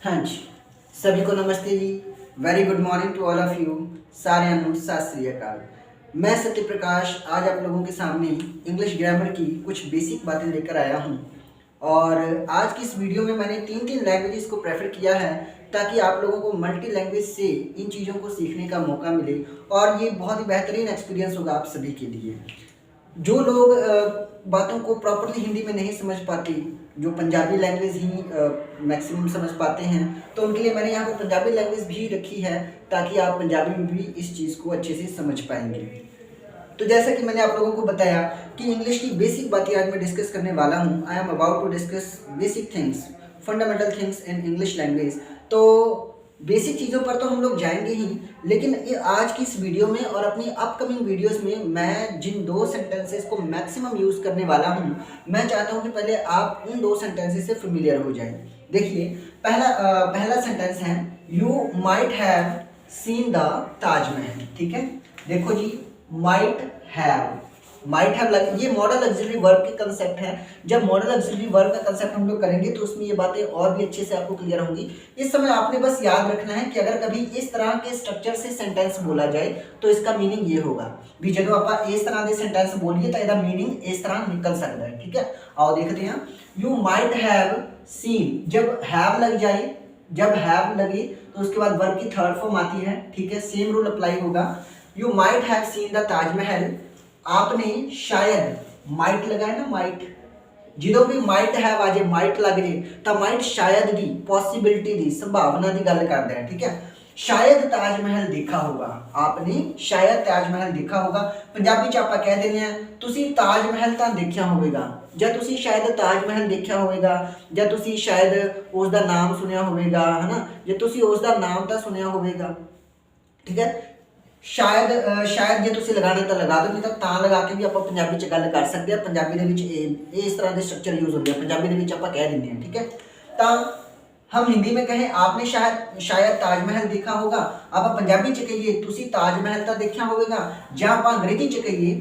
हाँ जी, सभी को नमस्ते जी। Very good morning to all of you. सारे अनु सत श्री अकाल। मैं सत्य प्रकाश आज आप लोगों के सामने इंग्लिश ग्रामर की कुछ बेसिक बातें लेकर आया हूँ। और आज की इस वीडियो में मैंने तीन तीन लैंग्वेजेस को प्रेफर किया है ताकि आप लोगों को मल्टी लैंग्वेज से इन चीज़ों को सीखने का मौका मिले और ये बहुत ही बेहतरीन एक्सपीरियंस होगा आप सभी के लिए। जो लोग बातों को प्रॉपरली हिंदी में नहीं समझ पाते, जो पंजाबी लैंग्वेज ही मैक्सिमम समझ पाते हैं, तो उनके लिए मैंने यहाँ पर पंजाबी लैंग्वेज भी रखी है ताकि आप पंजाबी में भी इस चीज़ को अच्छे से समझ पाएंगे। तो जैसा कि मैंने आप लोगों को बताया कि इंग्लिश की बेसिक बातें आज मैं डिस्कस करने वाला हूँ। I am about to discuss basic things, fundamental things in English language. तो बेसिक चीज़ों पर तो हम लोग जाएंगे ही, लेकिन ये आज की इस वीडियो में और अपनी अपकमिंग वीडियोस में मैं जिन दो सेंटेंसेस को मैक्सिमम यूज़ करने वाला हूँ, मैं चाहता हूँ कि पहले आप उन दो सेंटेंसेस से फेमिलियर हो जाएं। देखिए, पहला सेंटेंस है you might have seen the Taj Mahal. ठीक है, देखो जी, माइट हैव ये मॉडल ऑक्सिलरी वर्ब के कंसेप्ट है। जब मॉडल ऑक्सिलरी वर्ब का कंसेप्ट हम लोग करेंगे तो उसमें ये बातें और भी अच्छे से आपको क्लियर होंगी। इस समय आपने बस याद रखना है कि अगर कभी इस तरह के स्ट्रक्चर से सेंटेंस बोला जाए तो इसका मीनिंग ये होगा भी जो आप इस तरह के सेंटेंस बोलिए तो इसका मीनिंग इस तरह निकल सकता है। ठीक है, आओ देखते हैं। यू माइट हैव सीन, जब हैव लग जाए, जब हैव लगे तो उसके बाद वर्ब की थर्ड फॉर्म आती है। ठीक है, सेम रूल अप्लाई होगा। You might have seen the Taj Mahal, आपने शायद, माइट लगाया ना, माइट, जो भी माइट हैव आ जाए, माइट लग जाए तो माइट शायद दी, पॉसिबिलिटी दी, संभावना की गल करता है। ठीक है, शायद ताजमहल देखा होगा, आपने शायद ताजमहल देखा होगा। पंजाबी च आपां कह देने हैं तुसी ताजमहल तां देखिया होवेगा, ਜਾਂ ਤੁਸੀਂ शायद ताजमहल देखा होगा, ਜਾਂ ਤੁਸੀਂ शायद उसका नाम सुनिया होगा, है ना, ਜਾਂ ਤੁਸੀਂ उसका नाम ਤਾਂ सुनिया होगा। ठीक है, शायद ਜੇ ਤੁਸੀਂ ਲਗਾਣਾ ਤਾਂ ਲਗਾ ਦਿਓ, ਨਹੀਂ ਤਾਂ ਲਗਾ ਕੇ ਵੀ ਆਪਾਂ ਪੰਜਾਬੀ ਚ ਗੱਲ ਕਰ ਸਕਦੇ ਆ। ਪੰਜਾਬੀ ਦੇ ਵਿੱਚ ਇਹ ਇਸ ਤਰ੍ਹਾਂ ਦੇ स्ट्रक्चर यूज होते हैं, पंजाबी ਦੇ ਵਿੱਚ ਆਪਾਂ कह ਦਿੰਦੇ हैं। ठीक है, ਤਾਂ हम हिंदी में कहें आपने शायद ताजमहल देखा होगा, आप पंजाबी च कहिए तुसी ताजमहल तो देखा होगा, ਜਾਂ आप अंग्रेजी च कहिए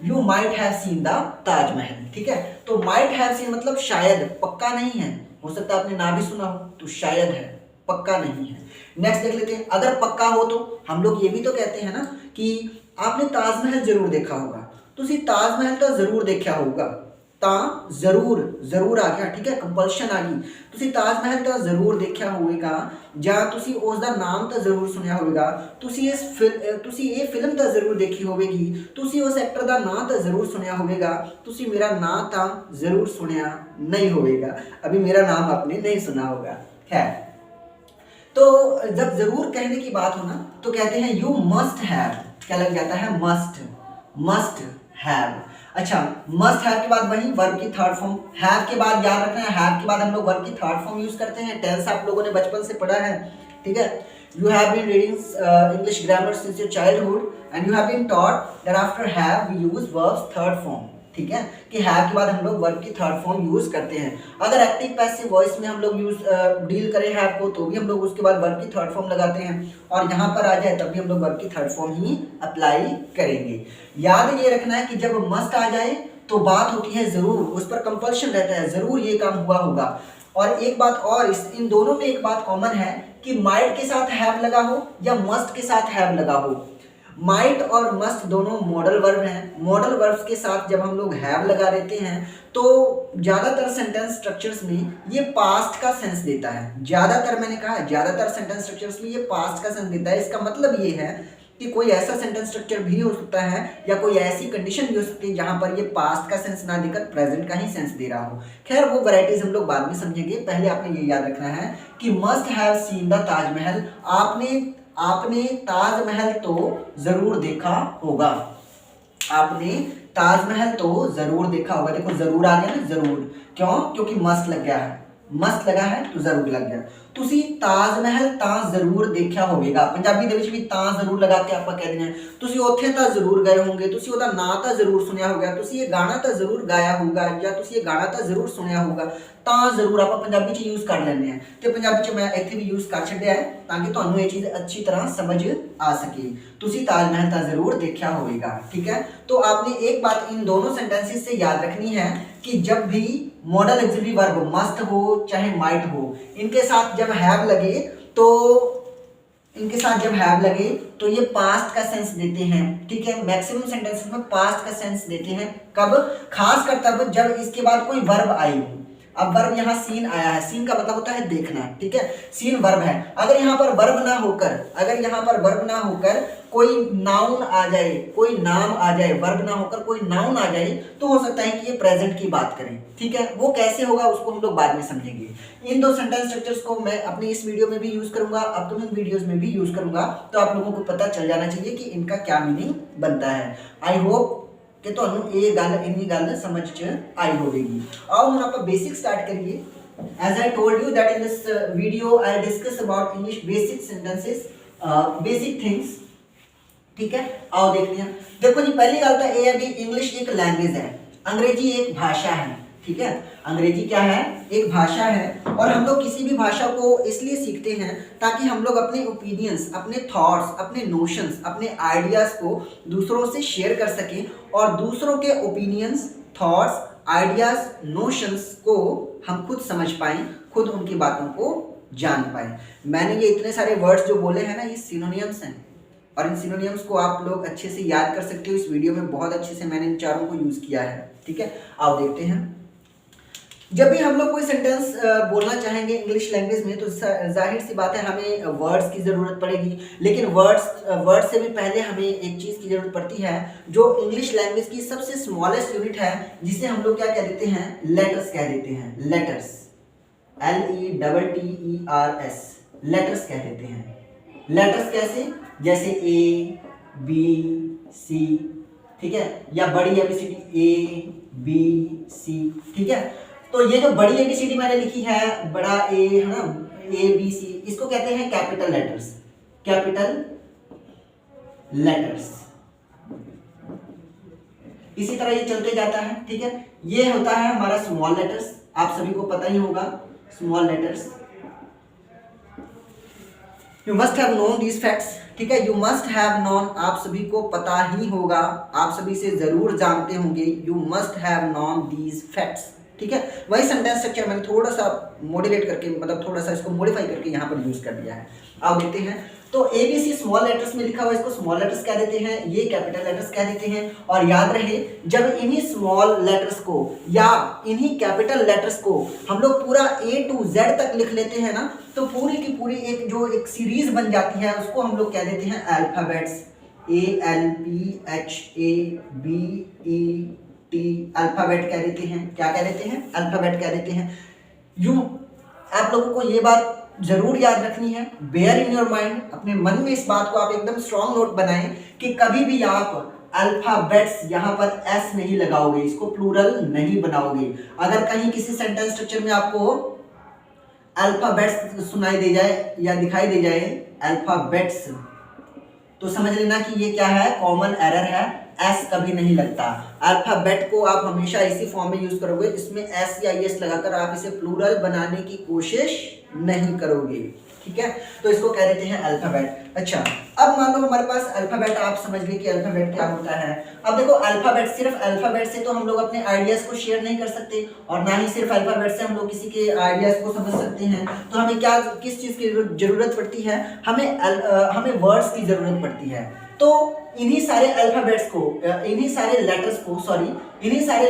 you might have seen the Taj Mahal. ठीक है, तो माइट हैव सीन मतलब शायद, पक्का नहीं है, हो सकता है आपने ना भी सुना हो, तो शायद है, पक्का नहीं है। नेक्स्ट देख लेते हैं, अगर पक्का हो तो हम लोग ये भी तो कहते हैं ना कि आपने ताजमहल जरूर देखा होगा, तुसी ताजमहल तो जरूर देखा होगा, ता जरूर, जरूर आ गया। ठीक है, कंपल्शन आ गई, तुसी ताजमहल तो जरूर देखा होगा, ਜਾਂ ਤੁਸੀਂ ਉਸ ਦਾ ਨਾਮ ਤਾਂ ਜ਼ਰੂਰ ਸੁਣਿਆ ਹੋਵੇਗਾ, ਤੁਸੀਂ ਇਹ ਫਿਲਮ ਤਾਂ ਜ਼ਰੂਰ ਦੇਖੀ ਹੋਵੇਗੀ, ਤੁਸੀਂ ਉਸ ਐਕਟਰ ਦਾ ਨਾਂ ਤਾਂ ਜ਼ਰੂਰ ਸੁਣਿਆ ਹੋਵੇਗਾ, ਤੁਸੀਂ मेरा ਨਾਂ ਤਾਂ ਜ਼ਰੂਰ ਸੁਣਿਆ नहीं होगा, अभी मेरा नाम आपने नहीं सुना होगा। है, तो जब जरूर कहने की बात हो ना तो कहते हैं यू मस्ट हैव, क्या लग जाता है, मस्ट हैव। अच्छा, मस्ट हैव के बाद वही वर्ब की थर्ड फॉर्म, हैव के बाद याद रखना है, हैव के बाद हम लोग वर्ब की थर्ड फॉर्म यूज करते हैं। टेंस आप लोगों ने बचपन से पढ़ा है। ठीक है, you have been reading English grammar since your childhood and you have been taught that after have we use verbs third form. ठीक है, कि हैव के बाद हम लोग वर्ब की थर्ड फॉर्म यूज करते हैं। अगर एक्टिव पैसिव वॉइस में हम लोग डील करें हैव को तो भी हम लोग उसके बाद वर्ब की थर्ड फॉर्म लगाते हैं, और यहाँ पर आ जाए तब भी हम लोग वर्ब की थर्ड फॉर्म ही अप्लाई करेंगे। याद ये रखना है कि जब मस्ट आ जाए तो बात होती है जरूर, उस पर कंपल्शन रहता है, जरूर ये काम हुआ होगा। और एक बात और, इन दोनों में एक बात कॉमन है कि माइट के साथ हैव लगा हो या मस्ट के साथ हैव लगा हो। माइट और मस्ट दोनों मॉडल वर्ब हैं। मॉडल वर्ब्स के साथ जब हम लोग हैव लगा देते हैं तो ज़्यादातर सेंटेंस स्ट्रक्चर्स में ये पास्ट का सेंस देता है। ज़्यादातर, मैंने कहा ज़्यादातर सेंटेंस स्ट्रक्चर्स में ये पास्ट का सेंस देता है। इसका मतलब ये है कि कोई ऐसा सेंटेंस स्ट्रक्चर भी हो सकता है या कोई ऐसी कंडीशन भी हो सकती है जहाँ पर ये पास्ट का सेंस ना देकर प्रेजेंट का ही सेंस दे रहा हो। खैर, वो वैरायटीज हम लोग बाद में समझेंगे। पहले आपने ये याद रखना है कि must have seen the Taj Mahal, आपने ताजमहल तो जरूर देखा होगा, आपने ताजमहल तो जरूर देखा होगा। देखो जरूर आ गया ना, जरूर, क्यों, क्योंकि मस्ट लग गया है, मस्त लगा है तो जरूर लग गया। तुसी ताजमहल ਤਾਂ ਜ਼ਰੂਰ ਦੇਖਿਆ ਹੋਵੇਗਾ, ਪੰਜਾਬੀ ਦੇ ਵਿੱਚ ਵੀ ਤਾਂ ਜ਼ਰੂਰ ਲਗਾ ਕੇ ਆਪਾਂ ਕਹਿ ਦਿੰਦੇ ਹਾਂ। ਤੁਸੀਂ ਉੱਥੇ ਤਾਂ ਜ਼ਰੂਰ ਗਏ ਹੋਵੋਗੇ, ਤੁਸੀਂ ਉਹਦਾ ਨਾਂ ਤਾਂ ਜ਼ਰੂਰ ਸੁਣਿਆ ਹੋਵੇਗਾ, ਤੁਸੀਂ ਇਹ ਗਾਣਾ ਤਾਂ ਜ਼ਰੂਰ ਗਾਇਆ ਹੋਊਗਾ, ਜਾਂ ਤੁਸੀਂ ਇਹ ਗਾਣਾ ਤਾਂ ਜ਼ਰੂਰ ਸੁਣਿਆ ਹੋਊਗਾ। ਤਾਂ ਜ਼ਰੂਰ ਆਪਾਂ ਪੰਜਾਬੀ 'ਚ ਯੂਜ਼ ਕਰ ਲੈਂਦੇ ਹਾਂ, ਤੇ ਪੰਜਾਬੀ 'ਚ ਮੈਂ ਇੱਥੇ ਵੀ ਯੂਜ਼ ਕਰ ਛੱਡਿਆ ਹੈ ਤਾਂ ਕਿ ਤੁਹਾਨੂੰ ਇਹ ਚੀਜ਼ अच्छी तरह समझ आ सके। तुसी ताजमहल ਤਾਂ ਜ਼ਰੂਰ देखा होवेगा। ठीक है, तो आपने एक बात इन दोनों सेंटेंसेस से याद रखनी है कि जब भी मॉडल ऑक्सिलरी वर्ब मस्ट हो चाहे माइट हो, इनके साथ जब हैव लगे तो ये पास्ट का सेंस देते हैं। ठीक है, मैक्सिमम सेंटेंसेस में पास्ट का सेंस देते हैं। कब? खास कर तब जब इसके बाद कोई वर्ब आई हो। अब वर्ब यहाँ सीन आया है, सीन का मतलब होता है देखना। ठीक है, सीन वर्ब है। अगर यहाँ पर वर्ब ना होकर कोई नाउन आ जाए, कोई नाम आ जाए, वर्ब ना होकर कोई नाउन आ जाए, तो हो सकता है कि ये प्रेजेंट की बात करें। ठीक है, वो कैसे होगा उसको हम लोग बाद में समझेंगे। इन दो सेंटेंस स्ट्रक्चर्स को मैं अपनी इस वीडियो में भी यूज करूंगा, अपकमिंग वीडियोस में भी यूज करूंगा, तो आप लोगों को पता चल जाना चाहिए कि इनका क्या मीनिंग बनता है। आई होप कि ਤੁਹਾਨੂੰ ਇਹ ਗੱਲ समझ च आई होगी। आओ हम आप बेसिक स्टार्ट करिए। As I told you that in this video I discuss about English basic sentences, basic things। ठीक है, आओ देखते हैं। देखो जी, पहली गल तो ये है भी इंग्लिश एक लैंग्वेज है, अंग्रेजी एक भाषा है। ठीक है, अंग्रेजी क्या है? एक भाषा है। और हम लोग किसी भी भाषा को इसलिए सीखते हैं ताकि हम लोग अपने ओपिनियंस, अपने थॉट्स, अपने नोशंस, अपने आइडियाज़ को दूसरों से शेयर कर सकें और दूसरों के ओपिनियंस, थॉट्स, आइडियाज़, नोशंस को हम खुद समझ पाएं, खुद उनकी बातों को जान पाएं। मैंने ये इतने सारे वर्ड्स जो बोले हैं ना, ये सिनोनियम्स हैं और इन सिनोनियम्स को आप लोग अच्छे से याद कर सकते हो। इस वीडियो में बहुत अच्छे से मैंने इन चारों को यूज़ किया है। ठीक है, आओ देखते हैं। जब भी हम लोग कोई सेंटेंस बोलना चाहेंगे इंग्लिश लैंग्वेज में, तो जाहिर सी बात है हमें वर्ड्स की ज़रूरत पड़ेगी। लेकिन वर्ड्स से भी पहले हमें एक चीज़ की ज़रूरत पड़ती है जो इंग्लिश लैंग्वेज की सबसे स्मॉलेस्ट यूनिट है, जिसे हम लोग क्या कह देते हैं? लेटर्स कह देते हैं। लेटर्स, LETTERS, लेटर्स कह देते हैं। लेटर्स कैसे? जैसे A B C, ठीक है, या बड़ी ABCD A B C। ठीक है, तो ये जो बड़ी ABCD मैंने लिखी है, बड़ा ए है ना, ABC, इसको कहते हैं कैपिटल लेटर्स। Capital letters. इसी तरह ये चलते जाता है। ठीक है, ये होता है हमारा स्मॉल लेटर्स, आप सभी को पता ही होगा small letters. You must have known these facts. ठीक है, यू मस्ट हैव नोन, आप सभी को पता ही होगा, आप सभी से जरूर जानते होंगे। You must have known these facts. ठीक है, वही सेंटेंस स्ट्रक्चर मैंने थोड़ा सा मॉड्यूलेट करके, मतलब थोड़ा सा इसको मॉडिफाई करके यहाँ पर यूज कर दिया है। अब देखते हैं, तो ABC स्मॉल लेटर्स में लिखा हुआ, इसको स्मॉल लेटर्स कह देते हैं, ये कैपिटल लेटर्स कह देते हैं। और याद रहे, जब इन्हीं स्मॉल लेटर्स को या इन्हीं कैपिटल लेटर्स को हम लोग पूरा A to Z तक लिख लेते हैं ना, तो पूरी की पूरी एक सीरीज बन जाती है, उसको हम लोग कह देते हैं अल्फाबेट्स। ALPHABET, अल्फाबेट कह देते हैं। क्या कह देते हैं? अल्फाबेट कह देते हैं। आप लोगों को ये बात जरूर याद रखनी है, बेयर इन योर माइंड, अपने मन में इस बात को आप एकदम स्ट्रॉन्ग नोट बनाएं कि कभी भी आप अल्फाबेट्स यहाँ पर S नहीं लगाओगे, इसको प्लूरल नहीं बनाओगे। अगर कहीं किसी सेंटेंस स्ट्रक्चर में आपको अल्फाबेट्स सुनाई दे जाए या दिखाई दे जाए अल्फाबेट्स, तो समझ लेना कि ये क्या है? कॉमन एरर है, S कभी नहीं लगता। अल्फाबेट को आप हमेशा इसी फॉर्म में यूज करोगे, इसमें S या ES लगाकर आप इसे प्लूरल बनाने की कोशिश नहीं करोगे। ठीक है, तो इसको कह देते हैं अल्फाबेट। अच्छा, अब मान लो हमारे पास अल्फाबेट, आप समझ गए कि अल्फाबेट क्या होता है। अब देखो, अल्फाबेट, सिर्फ अल्फाबेट से तो हम लोग अपने आइडियाज को शेयर नहीं कर सकते, और ना ही सिर्फ अल्फाबेट से हम लोग किसी के आइडियाज को समझ सकते हैं। तो हमें किस चीज़ की जरूरत पड़ती है? हमें वर्ड्स की जरूरत पड़ती है। तो इन्हीं सारे अल्फाबेट्स को, इन्हीं सारे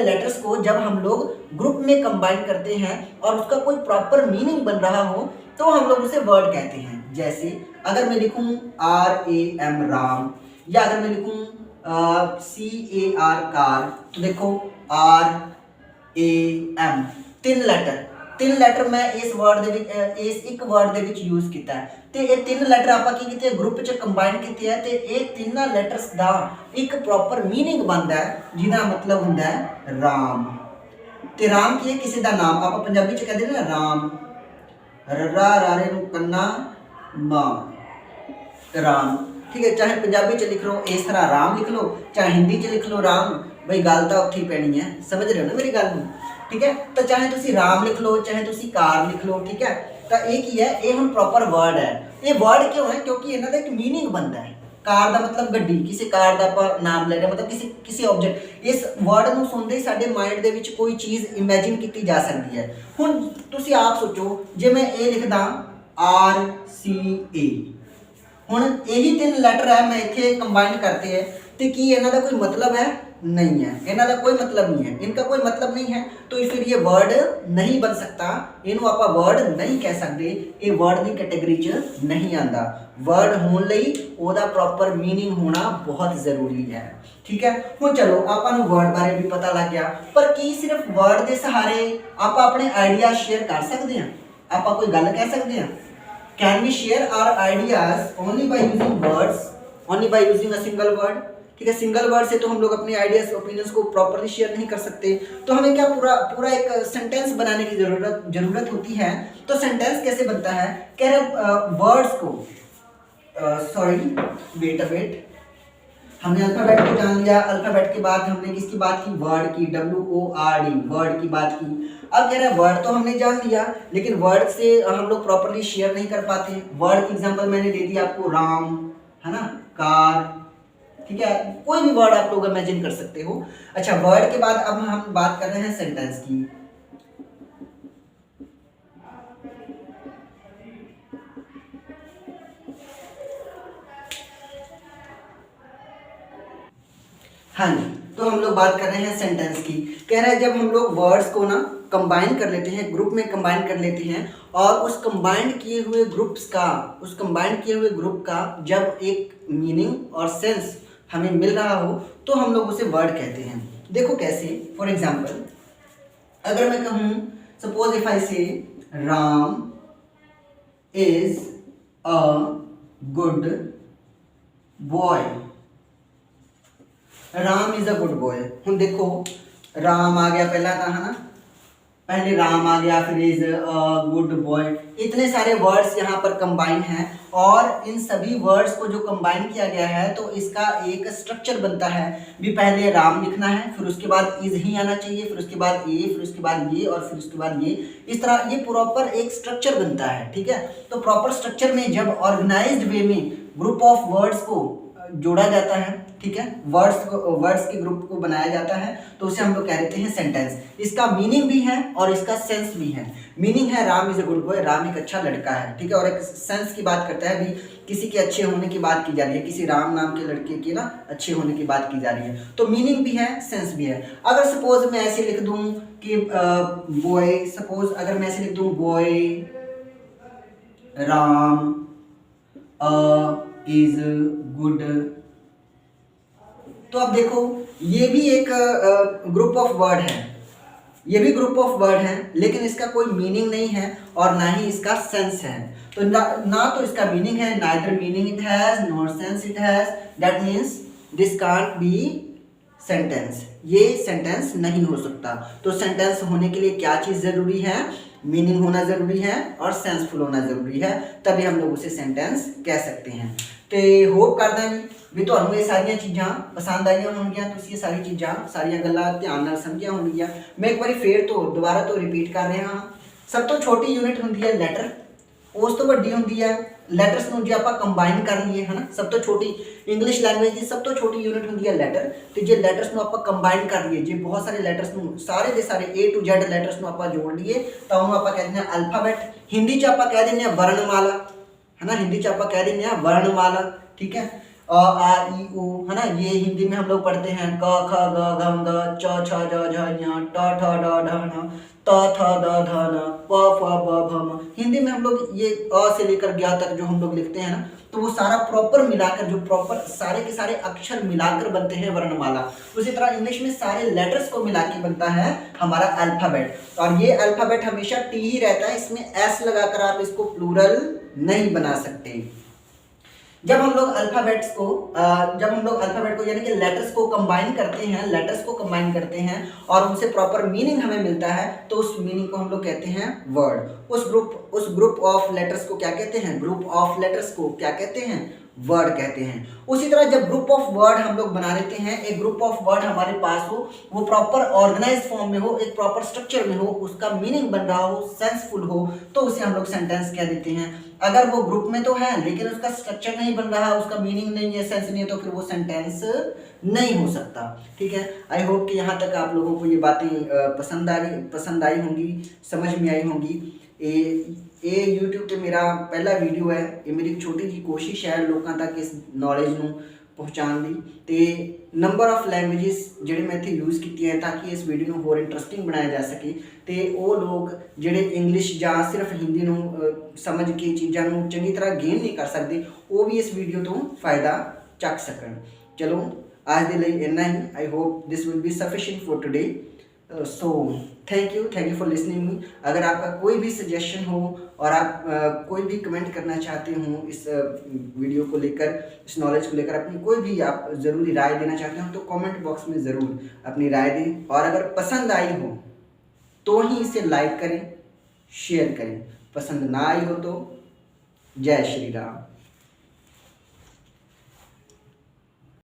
लेटर्स को जब हम लोग ग्रुप में कंबाइन करते हैं और उसका कोई प्रॉपर मीनिंग बन रहा हो, तो हम लोग उसे वर्ड कहते हैं। जैसे अगर मैं लिखूं RAM राम, या अगर मैं लिखूं CAR कार, तो देखो RAM, ਤਿੰਨ ਲੈਟਰ ਮੈਂ ਇਸ ਇੱਕ ਵਰਡ ਦੇ ਵਿੱਚ ਯੂਜ਼ ਕੀਤਾ ਹੈ, ਤੇ ਇਹ ਤਿੰਨ ਲੈਟਰ ਆਪਾਂ ਕੀ ਕੀਤੇ? ਗਰੁੱਪ 'ਚ ਕੰਬਾਈਨ ਕੀਤੇ ਹੈ, ਤੇ ਇਹ ਤਿੰਨਾਂ ਲੈਟਰਸ ਦਾ ਇੱਕ ਪ੍ਰੋਪਰ ਮੀਨਿੰਗ ਬਣਦਾ ਹੈ, ਜਿਹਦਾ ਮਤਲਬ ਹੁੰਦਾ ਹੈ ਰਾਮ। ਤੇ ਰਾਮ ਕੀ ਹੈ? ਕਿਸੇ ਦਾ ਨਾਮ। ਆਪਾਂ ਪੰਜਾਬੀ 'ਚ ਕਹਿੰਦੇ ਨੇ ਨਾ ਰਾਮ, ਰੱਰਾ ਰਾਰੇ ਨੂੰ ਕੰਨਾ ਮਾਂ, राम। ठीक है, चाहे पंजाबी च लिख लो इस तरह राम लिख लो, चाहे हिंदी च लिख लो राम, बई गल तो उत्थे ही पैनी है। समझ रहे हो ना मेरी गल? ठीक है, तो चाहे तुसी राम लिख लो, चाहे तुसी कार लिख लो। ठीक है, तो ये की है, ये हुण प्रॉपर वर्ड है। ये वर्ड क्यों है? क्योंकि इन्हां दा एक मीनिंग बनता है। कार दा मतलब ਗੱਡੀ, ਕਿਸੇ ਕਾਰ ਦਾ ਆਪਾਂ ਨਾਮ ਲੈ ਰਹੇ ਮਤਲਬ ਕਿਸੇ ਆਬਜੈਕਟ। ਇਸ ਵਰਡ ਨੂੰ ਸੁਣਦੇ ਹੀ ਸਾਡੇ ਮਾਈਂਡ ਦੇ ਵਿੱਚ ਕੋਈ ਚੀਜ਼ ਇਮੇਜਿਨ ਕੀਤੀ ਜਾ ਸਕਦੀ ਹੈ। ਹੁਣ ਤੁਸੀਂ ਆਪ ਸੋਚੋ, ਜੇ ਮੈਂ ਇਹ ਲਿਖਦਾ RCA, ਹੁਣ ਇਹੀ ਤਿੰਨ ਲੈਟਰ ਹੈ, ਮੈਂ ਇੱਥੇ ਕੰਬਾਈਨ करते हैं तो ਕੀ ਇਹਨਾਂ ਦਾ ਕੋਈ मतलब है? नहीं है, ਇਹਨਾਂ ਦਾ कोई मतलब नहीं है, इनका कोई मतलब नहीं है, तो फिर ये वर्ड नहीं बन सकता, ਇਹਨੂੰ ਆਪਾਂ वर्ड नहीं कह सकते, ਇਹ वर्ड ਦੀ ਕੈਟਾਗਰੀ 'ਚ नहीं ਆਂਦਾ। वर्ड ਹੋਣ ਲਈ ਉਹਦਾ ਪ੍ਰੋਪਰ मीनिंग ਹੋਣਾ ਬਹੁਤ ਜ਼ਰੂਰੀ ਹੈ। ਠੀਕ ਹੈ, ਹੁਣ ਚਲੋ ਆਪਾਂ ਨੂੰ वर्ड ਬਾਰੇ ਵੀ ਪਤਾ ਲੱਗ ਗਿਆ, ਪਰ ਕੀ ਸਿਰਫ वर्ड ਦੇ ਸਹਾਰੇ ਆਪਾਂ ਆਪਣੇ ਆਈਡੀਆ ਸ਼ੇਅਰ ਕਰ ਸਕਦੇ ਹਾਂ? ਆਪਾਂ ਕੋਈ ਗੱਲ ਕਹਿ ਸਕਦੇ ਹਾਂ? Can we share our ideas only by using words, only by using a single word? ठीक है, सिंगल वर्ड से तो हम लोग अपने आइडियाज ओपिनियंस को प्रॉपर्ली शेयर नहीं कर सकते, तो हमें क्या पूरा एक सेंटेंस बनाने की जरूरत होती है। तो सेंटेंस कैसे बनता है? कह रहे वर्ड्स को वेट, हमने अल्फाबेट को जान लिया, अल्फाबेट के बाद हमने किसकी बात की? वर्ड की, WORD, वर्ड की बात की। अब कह रहा है वर्ड तो हमने जान लिया, लेकिन वर्ड से हम लोग प्रॉपर्ली शेयर नहीं कर पाते। वर्ड की एग्जांपल मैंने दे दिया आपको, राम है ना, कार, ठीक है, कोई भी वर्ड आप लोग इमेजिन कर सकते हो। अच्छा, वर्ड के बाद अब हम बात कर रहे हैं सेंटेंस की। हाँ जी, तो हम लोग बात कर रहे हैं सेंटेंस की। कह रहा है जब हम लोग वर्ड्स को ना कंबाइन कर लेते हैं, ग्रुप में कंबाइन कर लेते हैं, और उस कंबाइंड किए हुए ग्रुप का जब एक मीनिंग और सेंस हमें मिल रहा हो तो हम लोग उसे वर्ड कहते हैं। देखो कैसे, फॉर एग्जाम्पल अगर मैं कहूँ, सपोज इफ आई से Ram is a good boy, Ram is a good boy. हम देखो राम आ गया पहला था, है ना, पहले राम आ गया, फिर इज अ गुड बॉय, इतने सारे वर्ड्स यहाँ पर कंबाइन हैं, और इन सभी वर्ड्स को जो कंबाइन किया गया है तो इसका एक स्ट्रक्चर बनता है। भी पहले राम लिखना है, फिर उसके बाद इज ही आना चाहिए, फिर उसके बाद ए, फिर उसके बाद ये, और फिर उसके बाद ये, इस तरह ये प्रॉपर एक स्ट्रक्चर बनता है। ठीक है, तो प्रॉपर स्ट्रक्चर में जब ऑर्गेनाइज्ड वे में ग्रुप ऑफ वर्ड्स को जोड़ा जाता है, ठीक है, वर्ड्स के ग्रुप को बनाया जाता है, तो उसे हम लोग कह देते हैं सेंटेंस। इसका मीनिंग भी है और इसका सेंस भी है। मीनिंग है Ram is a good boy, Ram एक अच्छा लड़का है, ठीक है, और एक सेंस की बात करता है, भी किसी के अच्छे होने की बात की जा रही है, किसी राम नाम के लड़के की ना अच्छे होने की बात की जा रही है, तो मीनिंग भी है, सेंस भी है। अगर सपोज मैं ऐसे लिख दूं कि बॉय, सपोज अगर मैं ऐसे लिख दूं बॉय राम इज गुड, तो अब देखो ये भी एक ग्रुप ऑफ वर्ड है, ये भी ग्रुप ऑफ वर्ड है, लेकिन इसका कोई मीनिंग नहीं है और ना ही इसका सेंस है। तो ना तो इसका मीनिंग है, neither meaning it has nor sense it has, that means this can't be sentence, ये सेंटेंस नहीं हो सकता। तो सेंटेंस होने के लिए क्या चीज़ ज़रूरी है? मीनिंग होना ज़रूरी है और सेंसफुल होना ज़रूरी है, तभी हम लोग उसे सेंटेंस कह सकते हैं। तो होप करदा भी ਤੁਹਾਨੂੰ ਇਹ ਸਾਰੀਆਂ ਚੀਜ਼ਾਂ ਪਸੰਦ ਆਈਆਂ ਹੋਣਗੀਆਂ, ਤੁਸੀਂ ਇਹ ਸਾਰੀ ਚੀਜ਼ਾਂ ਸਾਰੀਆਂ ਗੱਲਾਂ ਧਿਆਨ ਨਾਲ ਸਮਝੀਆਂ ਹੋਣਗੀਆਂ। ਮੈਂ ਇੱਕ ਵਾਰੀ ਫੇਰ ਤੋਂ ਦੁਬਾਰਾ ਤੋਂ ਰਿਪੀਟ ਕਰ ਰਿਹਾ ਹਾਂ। ਸਭ ਤੋਂ ਛੋਟੀ ਯੂਨਿਟ ਹੁੰਦੀ ਹੈ ਲੈਟਰ, ਉਸ ਤੋਂ ਵੱਡੀ ਹੁੰਦੀ ਹੈ ਲੈਟਰਸ ਨੂੰ ਜੇ ਆਪਾਂ ਕੰਬਾਈਨ ਕਰ ਲਈਏ, ਹੈ ਨਾ, ਸਭ ਤੋਂ ਛੋਟੀ ਇੰਗਲਿਸ਼ ਲੈਂਗੁਏਜ ਦੀ ਸਭ ਤੋਂ ਛੋਟੀ ਯੂਨਿਟ ਹੁੰਦੀ ਹੈ ਲੈਟਰ, ਤੇ ਜੇ ਲੈਟਰਸ ਨੂੰ ਆਪਾਂ ਕੰਬਾਈਨ ਕਰ ਲਈਏ, ਜੇ ਬਹੁਤ ਸਾਰੇ ਲੈਟਰਸ ਨੂੰ ਸਾਰੇ ਦੇ ਸਾਰੇ A to Z ਲੈਟਰਸ ਨੂੰ ਆਪਾਂ ਜੋੜ ਲਈਏ ਤਾਂ ਉਹਨੂੰ ਆਪਾਂ ਕਹਿ ਦਿੰਦੇ ਹਾਂ ਅਲਫਾਬੈਟ। ਹਿੰਦੀ 'ਚ ਆਪਾਂ ਕਹਿ ਦਿੰਦੇ ਹਾਂ ਵਰਣਮਾਲਾ, है ना, हिंदी 'ਚ ਆਪਾਂ ਕਹਿ ਦਿੰਦੇ ਹਾਂ वर्णमाला, ठीक है, अ आ ई उ, है ना, ये हिंदी में हम लोग पढ़ते हैं क ख ग घ ङ च छ ज झ ञ ट ठ ड ढ ण त थ द ध न प फ ब भ म। हिंदी में हम लोग ये अ से लेकर ज्ञ तक जो हम लोग लिखते हैं ना, तो वो सारा प्रॉपर मिलाकर, जो प्रॉपर सारे के सारे अक्षर मिलाकर बनते हैं वर्णमाला। उसी तरह इंग्लिश में सारे लेटर्स को मिला के बनता है हमारा अल्फ़ाबेट, और ये अल्फ़ाबेट हमेशा टी ही रहता है, इसमें एस लगाकर आप इसको प्लूरल नहीं बना सकते। जब हम लोग अल्फ़ाबेट को यानी कि लेटर्स को कंबाइन करते हैं और उनसे प्रॉपर मीनिंग हमें मिलता है, तो उस मीनिंग को हम लोग कहते हैं वर्ड। उस ग्रुप ऑफ लेटर्स को क्या कहते हैं? ग्रुप ऑफ लेटर्स को क्या कहते हैं? वर्ड कहते हैं। उसी तरह जब ग्रुप ऑफ वर्ड हम लोग बना लेते हैं, एक ग्रुप ऑफ वर्ड हमारे पास हो, वो प्रॉपर ऑर्गेनाइज फॉर्म में हो, एक प्रॉपर स्ट्रक्चर में हो, उसका मीनिंग बन रहा हो, सेंसफुल हो, तो उसे हम लोग सेंटेंस कह देते हैं। अगर वो ग्रुप में तो है लेकिन उसका स्ट्रक्चर नहीं बन रहा, उसका मीनिंग नहीं है, सेंस नहीं है, तो फिर वो सेंटेंस नहीं हो सकता। ठीक है, आई होप कि यहाँ तक आप लोगों को ये बातें पसंद आई होंगी, समझ में आई होंगी। ये यूट्यूब पे मेरा पहला वीडियो है, ये मेरी छोटी जी कोशिश है लोगों तक इस नॉलेज ਨੂੰ ਪਹੁੰਚਾਉਣ ਦੀ। ਤੇ ਨੰਬਰ ਆਫ ਲੈਂਗੁਏजेस ਜਿਹੜੇ ਮੈਂ ਇੱਥੇ ਯੂਜ਼ ਕੀਤੀਆਂ ਤਾਂ ਕਿ ਇਸ ਵੀਡੀਓ ਨੂੰ ਹੋਰ ਇੰਟਰਸਟਿੰਗ ਬਣਾਇਆ ਜਾ ਸਕੇ ਤੇ ਉਹ ਲੋਕ ਜਿਹੜੇ ਇੰਗਲਿਸ਼ ਜਾਂ ਸਿਰਫ ਹਿੰਦੀ ਨੂੰ ਸਮਝ ਕੇ ਚੀਜ਼ਾਂ ਨੂੰ ਚੰਗੀ ਤਰ੍ਹਾਂ ਗੇਨ ਨਹੀਂ ਕਰ ਸਕਦੇ, ਉਹ ਵੀ ਇਸ ਵੀਡੀਓ ਤੋਂ ਫਾਇਦਾ ਚੱਕ ਸਕਣ। ਚਲੋ आज के लिए इतना ही। I hope this will be sufficient for today. So thank you for listening me. अगर आपका कोई भी सजेशन हो और आप कोई भी कमेंट करना चाहते हो इस वीडियो को लेकर, इस नॉलेज को लेकर, अपनी कोई भी आप ज़रूरी राय देना चाहते हो तो कमेंट बॉक्स में ज़रूर अपनी राय दें। और अगर पसंद आई हो तो ही इसे लाइक करें, शेयर करें। पसंद ना आई हो तो जय श्री राम।